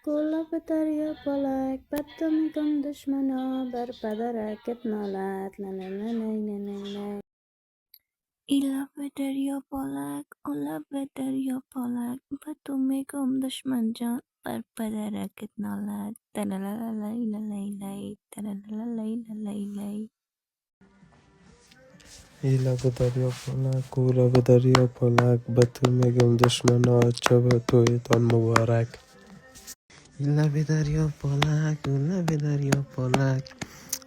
ko'lab daryo polak, battumigum dushmano, bir padarak etnolat, la la la la la la la. İlab eder yapalak, olab eder yapalak, batumigum dushmanjon, bir padarak etnolat, talalalalay, talalalalay. İlahi daryo polak, ulahi daryo polak, batumegum dushmano, chaba to'yiton muborak. İlahi daryo polak, ulahi daryo polak,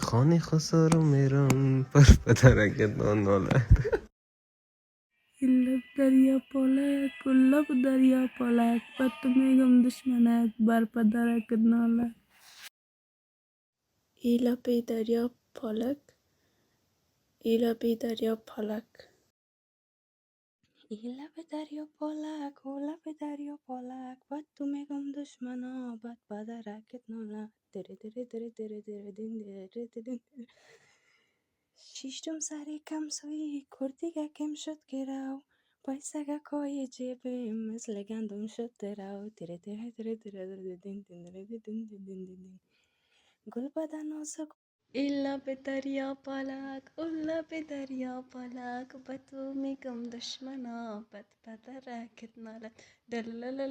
xoni xusuru meron, parpadarak nonolat. İlab daryo polak, olab daryo polak, batumigum dushmanak, bir padarak etnolat. İlahi daryo polak, ilahi daryo polak. İlahi daryo polak, olabi daryo polak, battumigum dushmano, bir padarak etnolat. Dere dere dere dere dere din dere din. شیشتم سر کم سایی کردیگه کم شد گراو پایسگه کای جیبه مثل گندم شد دراو تیره تیره تیره تیره تیره دین دین دین دین دین دین دین گل بدن آسک إلا بدريا بالك ولا بدريا بالك بتومي قم دشمنا بت بدرك تنالت دلالة